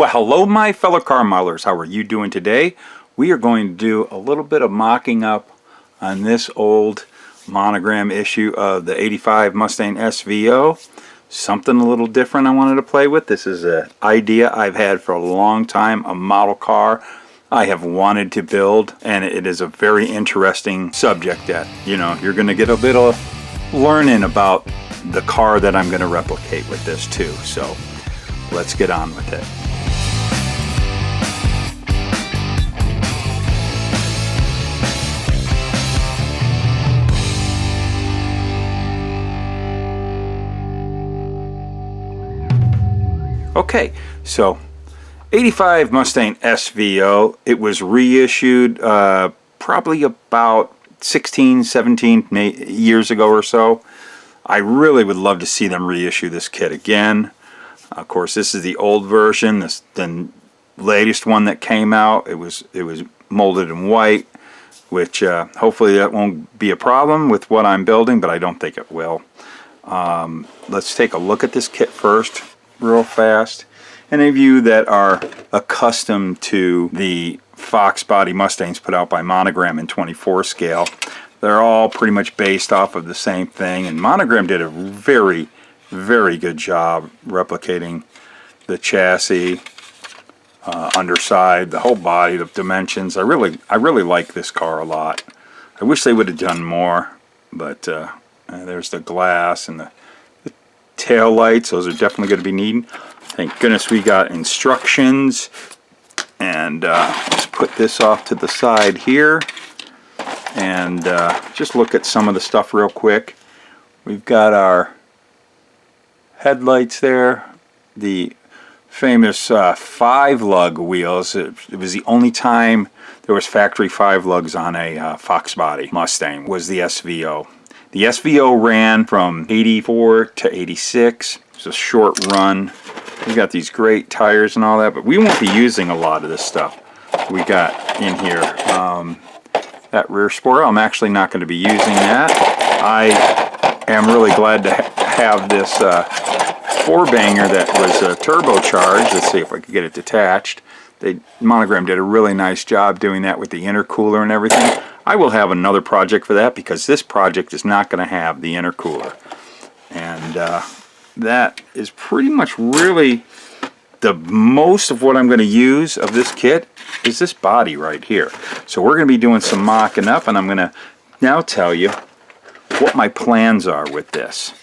Well, hello my fellow car modelers. How are you doing today? We are going to do a little bit of mocking up on this old monogram issue of the 85 Mustang SVO. Something a little different I wanted to play with. This is an idea I've had for a long time, a model car I have wanted to build, and it is a very interesting subject that, you know, you're going to get a bit of learning about the car that I'm going to replicate with this too. So let's get on with it. Okay, so 85 Mustang SVO, it was reissued probably about 16, 17 years ago or so. I really would love to see them reissue this kit again. Of course, this is the old version, the latest one that came out. It was molded in white, which hopefully that won't be a problem with what I'm building, but I don't think it will. Let's take a look at this kit first, real fast. Any of you that are accustomed to the Fox body Mustangs put out by Monogram in 24 scale, they're all pretty much based off of the same thing, and Monogram did a very, very good job replicating the chassis, underside, the whole body, the dimensions. I really like this car a lot. I wish they would have done more, but there's the glass and the tail lights. Those are definitely going to be needed. Thank goodness we got instructions. And let's put this off to the side here and just look at some of the stuff real quick. We've got our headlights there, the famous 5-lug wheels. It was the only time there was factory 5 lugs on a Fox body Mustang, was the SVO. The SVO ran from 84 to 86. It's a short run. We got these great tires and all that, but we won't be using a lot of this stuff we got in here. That rear spoiler, I'm actually not going to be using that. I am really glad to have this 4-banger that was turbocharged. Let's see if I can get it detached. Monogram did a really nice job doing that with the intercooler and everything. I will have another project for that because this project is not going to have the intercooler. And that is pretty much really the most of what I'm going to use of this kit is this body right here. So we're going to be doing some mocking up, and I'm going to now tell you what my plans are with this.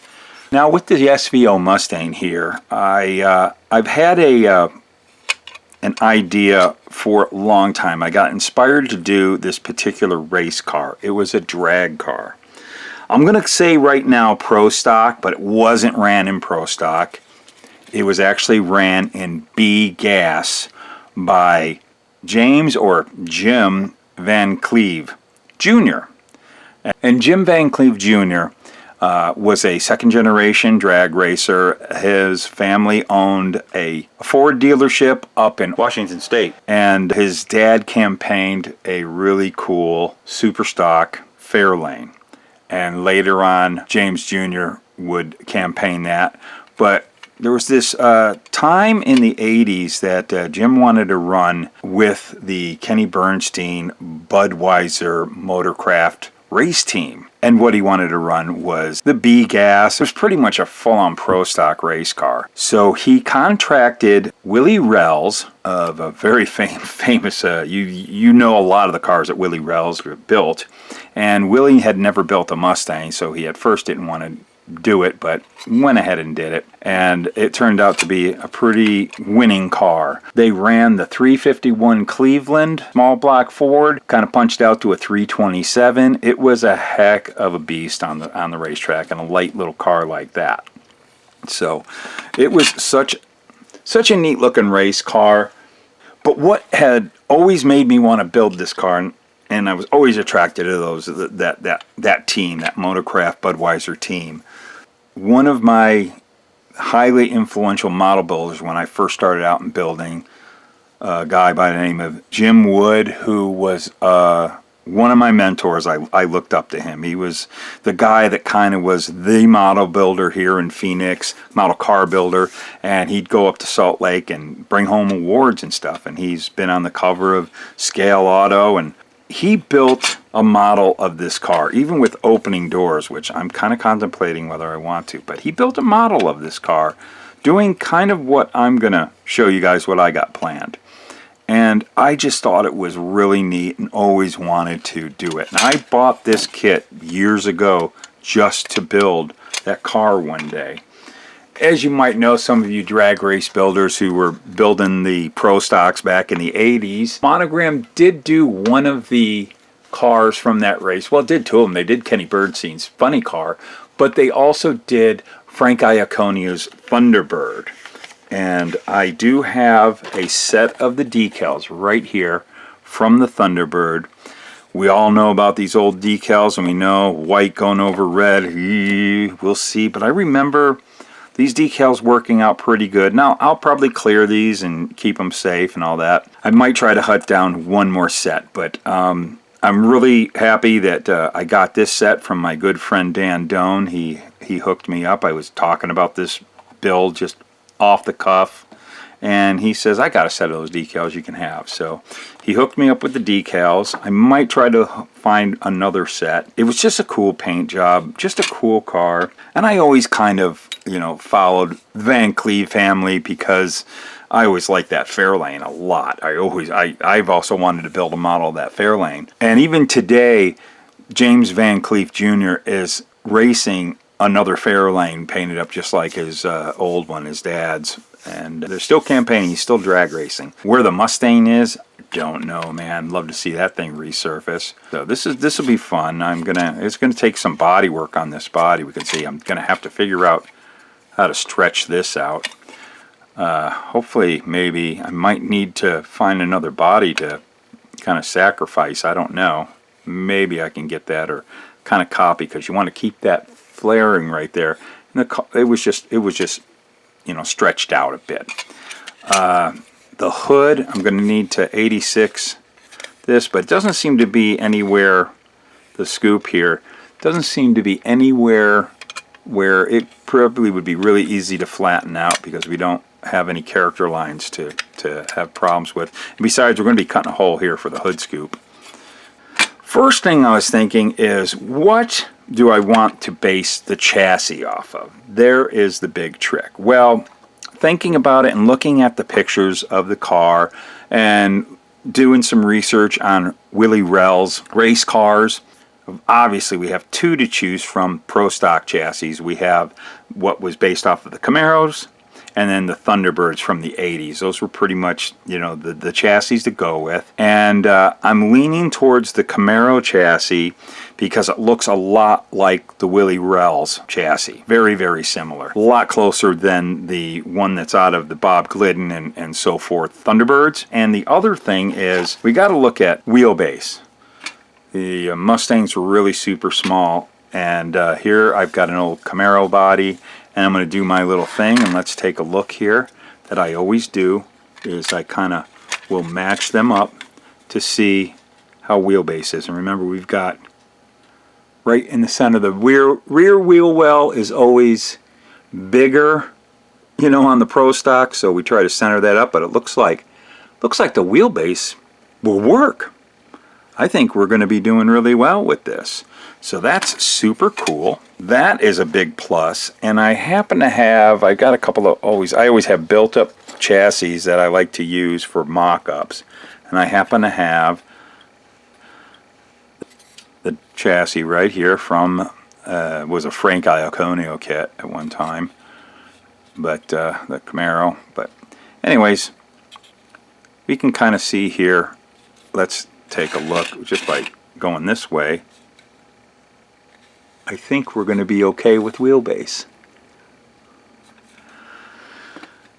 Now with the SVO Mustang here, I've had an idea for a long time. I got inspired to do this particular race car. It was a drag car. I'm going to say right now Pro Stock, but it wasn't ran in Pro Stock. It was actually ran in B gas by James or Jim Van Cleve Jr. And Jim Van Cleve Jr. Was a second-generation drag racer. His family owned a Ford dealership up in Washington State, and his dad campaigned a really cool super stock Fairlane. And later on, James Jr. would campaign that. But there was this time in the 80s that Jim wanted to run with the Kenny Bernstein Budweiser Motorcraft race team. And what he wanted to run was the B-Gas. It was pretty much a full-on Pro Stock race car. So he contracted Willie Rells of a very famous, you know a lot of the cars that Willie Rells built. And Willie had never built a Mustang, so he at first didn't want to do it, but went ahead and did it. And it turned out to be a pretty winning car. They ran the 351 Cleveland small block Ford, kind of punched out to a 327. It was a heck of a beast on the racetrack, and a light little car like that. So it was such a neat looking race car. But what had always made me want to build this car, and I was always attracted to those that team, that Motorcraft Budweiser team. One of my highly influential model builders when I first started out in building, a guy by the name of Jim Wood, who was one of my mentors. I looked up to him. He was the guy that kind of was the model builder here in Phoenix, model car builder, and he'd go up to Salt Lake and bring home awards and stuff, and he's been on the cover of Scale Auto, and he built a model of this car, even with opening doors, which I'm kind of contemplating whether I want to, but he built a model of this car doing kind of what I'm going to show you guys what I got planned. And I just thought it was really neat and always wanted to do it. And I bought this kit years ago just to build that car one day. As you might know, some of you drag race builders who were building the Pro Stocks back in the 80s, Monogram did do one of the cars from that race. Well, it did two of them. They did Kenny Birdstein's funny car, but they also did Frank Iaconia's Thunderbird. And I do have a set of the decals right here from the Thunderbird. We all know about these old decals, and we know white going over red. We'll see. But I remember these decals working out pretty good. Now, I'll probably clear these and keep them safe and all that. I might try to hunt down one more set, but I'm really happy that I got this set from my good friend Dan Doan. He hooked me up. I was talking about this build just off the cuff, and he says, I got a set of those decals you can have. So he hooked me up with the decals. I might try to find another set. It was just a cool paint job, just a cool car. And I always kind of, followed Van Cleve family because I always liked that Fairlane a lot. I've also wanted to build a model of that Fairlane. And even today, James Van Cleve Jr. is racing another Fairlane painted up just like his old one, his dad's. And they're still campaigning. He's still drag racing. Where the Mustang is, don't know, man. Love to see that thing resurface. So this will be fun. It's gonna take some body work on this body. We can see I'm gonna have to figure out how to stretch this out. Hopefully, maybe I might need to find another body to kind of sacrifice. I don't know. Maybe I can get that or kind of copy, because you want to keep that flaring right there. And it was just stretched out a bit. The hood, I'm going to need to 86 this, but it doesn't seem to be anywhere, the scoop here, doesn't seem to be anywhere where it probably would be really easy to flatten out, because we don't have any character lines to have problems with. And besides, we're going to be cutting a hole here for the hood scoop. First thing I was thinking is, what do I want to base the chassis off of? There is the big trick. Well, thinking about it and looking at the pictures of the car and doing some research on Willie Rell's race cars, obviously we have two to choose from pro stock chassis. We have what was based off of the Camaros, and then the Thunderbirds from the 80s. Those were pretty much, the chassis to go with. And I'm leaning towards the Camaro chassis because it looks a lot like the Willie Rell's chassis. Very, very similar. A lot closer than the one that's out of the Bob Glidden and so forth Thunderbirds. And the other thing is, we got to look at wheelbase. The Mustangs were really super small. And here I've got an old Camaro body. And I'm going to do my little thing, and let's take a look here. That I always do is I kind of will match them up to see how wheelbase is. And remember, we've got right in the center, the rear wheel well is always bigger, on the Pro Stock. So we try to center that up, but it looks like the wheelbase will work. I think we're going to be doing really well with this. So that's super cool. That is a big plus. And I happen to have, I got a couple of I always have built up chassis that I like to use for mock-ups. And I happen to have the chassis right here from, was a Frank Iaconio kit at one time. But the Camaro. But anyways, we can kind of see here. Let's take a look just by going this way. I think we're going to be okay with wheelbase.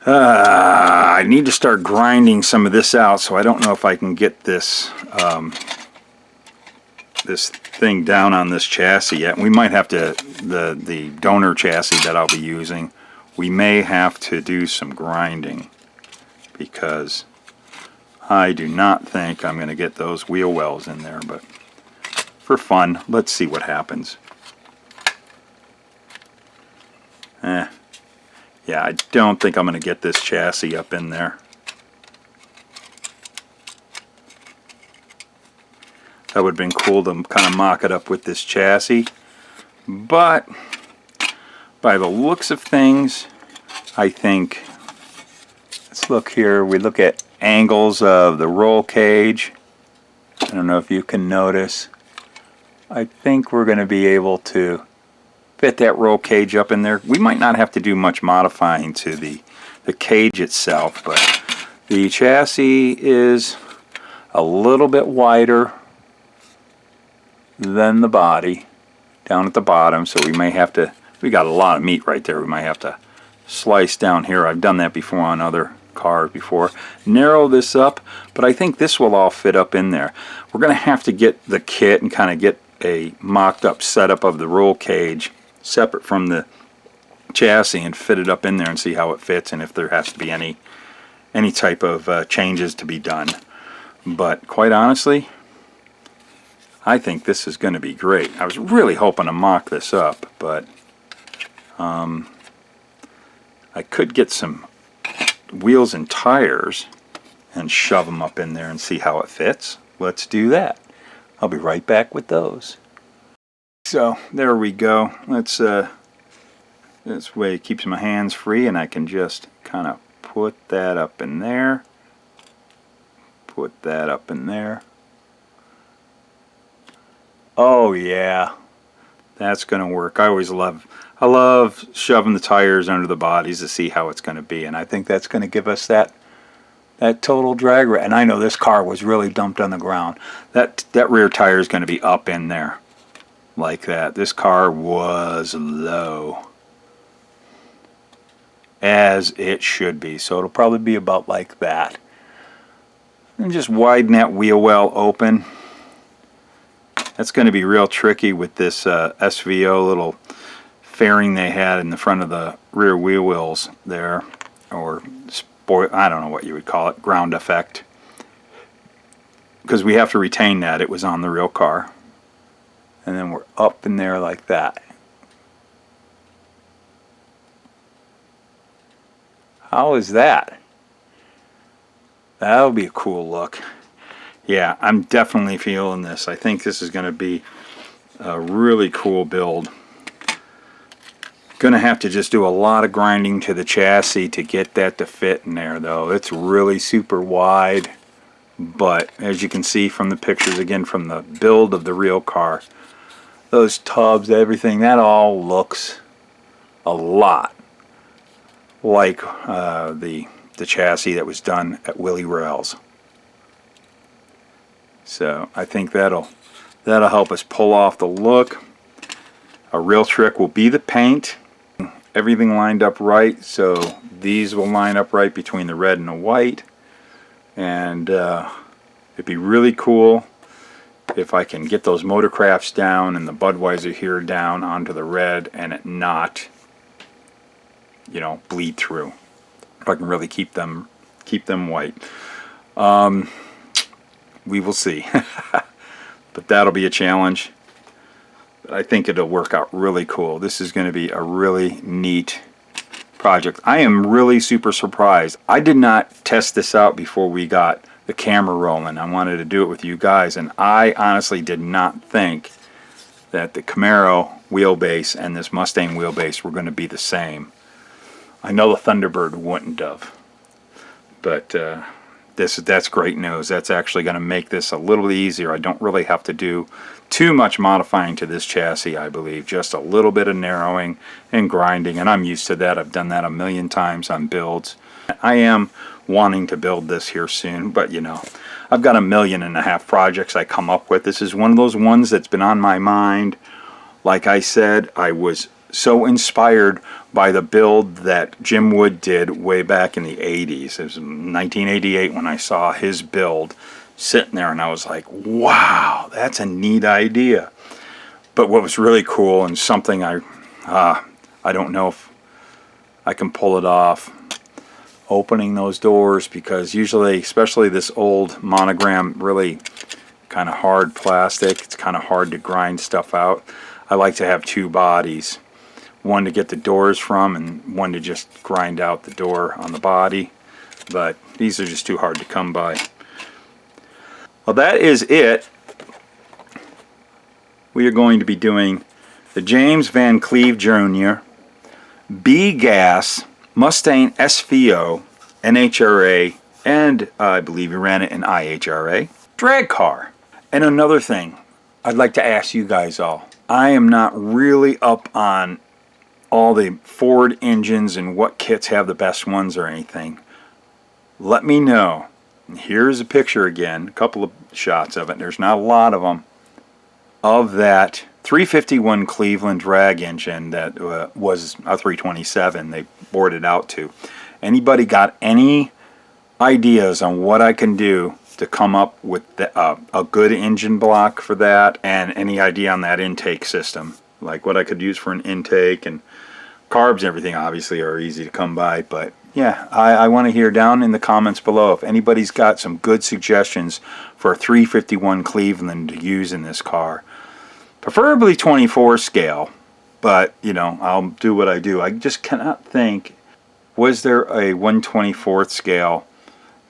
I need to start grinding some of this out, so I don't know if I can get this this thing down on this chassis yet. We might have to, the donor chassis that I'll be using, we may have to do some grinding, because I do not think I'm going to get those wheel wells in there, but for fun. Let's see what happens. Yeah, I don't think I'm going to get this chassis up in there. That would have been cool to kind of mock it up with this chassis. But by the looks of things, I think, let's look here. We look at angles of the roll cage. I don't know if you can notice. I think we're going to be able to fit that roll cage up in there. We might not have to do much modifying to the cage itself, but the chassis is a little bit wider than the body down at the bottom, so we may have to, we got a lot of meat right there, we might have to slice down here. I've done that before on other cars before. Narrow this up, but I think this will all fit up in there. We're going to have to get the kit and kind of get a mocked up setup of the roll cage separate from the chassis and fit it up in there and see how it fits and if there has to be any type of changes to be done. But quite honestly, I think this is going to be great. I was really hoping to mock this up, but I could get some wheels and tires and shove them up in there and see how it fits. Let's do that. I'll be right back with those. So there we go. Let's this way it keeps my hands free and I can just kind of put that up in there. Put that up in there. Oh yeah, that's going to work. I love shoving the tires under the bodies to see how it's going to be, and I think that's going to give us that total drag. And I know this car was really dumped on the ground. That rear tire is going to be up in there like that. This car was low, as it should be, so it'll probably be about like that. And just widen that wheel well open. That's going to be real tricky with this SVO little fairing they had in the front of the rear wheel wells there, or spoil, I don't know what you would call it, ground effect, because we have to retain that. It was on the real car, and then we're up in there like that. How is that? That'll be a cool look. Yeah, I'm definitely feeling this. I think this is going to be a really cool build. Going to have to just do a lot of grinding to the chassis to get that to fit in there, though. It's really super wide, but as you can see from the pictures, again, from the build of the real car, those tubs, everything, that all looks a lot like the chassis that was done at Willie Rails. So I think that'll help us pull off the look. A real trick will be the paint. Everything lined up right, so these will line up right between the red and the white. And it'd be really cool if I can get those Motorcrafts down and the Budweiser here down onto the red and it not, you know, bleed through. If I can really keep them white. We will see. But that'll be a challenge. But I think it'll work out really cool. This is going to be a really neat project. I am really super surprised. I did not test this out before we got the camera rolling. I wanted to do it with you guys, and I honestly did not think that the Camaro wheelbase and this Mustang wheelbase were going to be the same. I know the Thunderbird wouldn't have, but that's great news. That's actually going to make this a little easier. I don't really have to do too much modifying to this chassis, I believe. Just a little bit of narrowing and grinding, and I'm used to that. I've done that a million times on builds. I am wanting to build this here soon, but you know, I've got 1.5 million projects I come up with. This is one of those ones that's been on my mind. Like I said, I was so inspired by the build that Jim Wood did way back in the 80s. It was 1988 when I saw his build sitting there, and I was like, wow, that's a neat idea. But what was really cool, and something I don't know if I can pull it off, opening those doors, because usually, especially this old Monogram, really kind of hard plastic. It's kind of hard to grind stuff out. I like to have two bodies, one to get the doors from and one to just grind out the door on the body, but these are just too hard to come by. Well, that is it. We are going to be doing the James Van Cleve Jr. B-Gas Mustang SVO NHRA, and I believe he ran it in IHRA drag car. And another thing I'd like to ask you guys all. I am not really up on all the Ford engines and what kits have the best ones or anything. Let me know. And here's a picture again, a couple of shots of it. There's not a lot of them. Of that 351 Cleveland drag engine that was a 327 they bored it out to. Anybody got any ideas on what I can do to come up with a good engine block for that, and any idea on that intake system, like what I could use for an intake? And carbs and everything obviously are easy to come by, but yeah, I want to hear down in the comments below if anybody's got some good suggestions for a 351 Cleveland to use in this car. Preferably 24 scale, but you know, I'll do what I do. I just cannot think, was there a 1/24 scale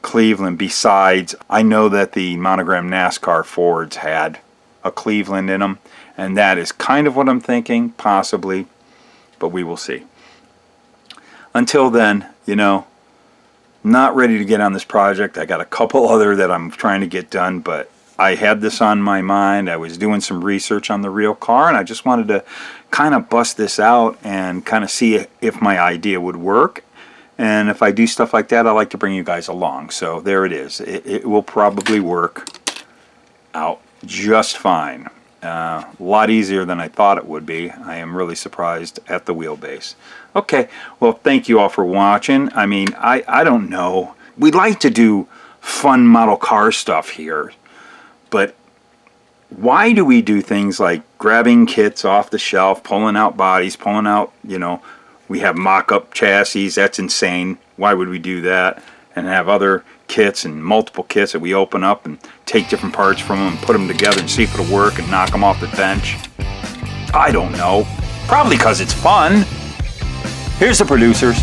Cleveland besides, I know that the Monogram NASCAR Fords had a Cleveland in them, and that is kind of what I'm thinking, possibly, but we will see. Until then, you know, not ready to get on this project. I got a couple other that I'm trying to get done, but I had this on my mind. I was doing some research on the real car, and I just wanted to kind of bust this out and kind of see if my idea would work. And if I do stuff like that, I like to bring you guys along. So there it is. It will probably work out just fine. A lot easier than I thought it would be. I am really surprised at the wheelbase. Okay, well, thank you all for watching. I mean, I don't know. We like to do fun model car stuff here, but why do we do things like grabbing kits off the shelf, pulling out bodies, pulling out, you know, we have mock-up chassis? That's insane. Why would we do that? And have other kits and multiple kits that we open up and take different parts from them and put them together and see if it'll work and knock them off the bench? I don't know. Probably because it's fun. Here's the producers.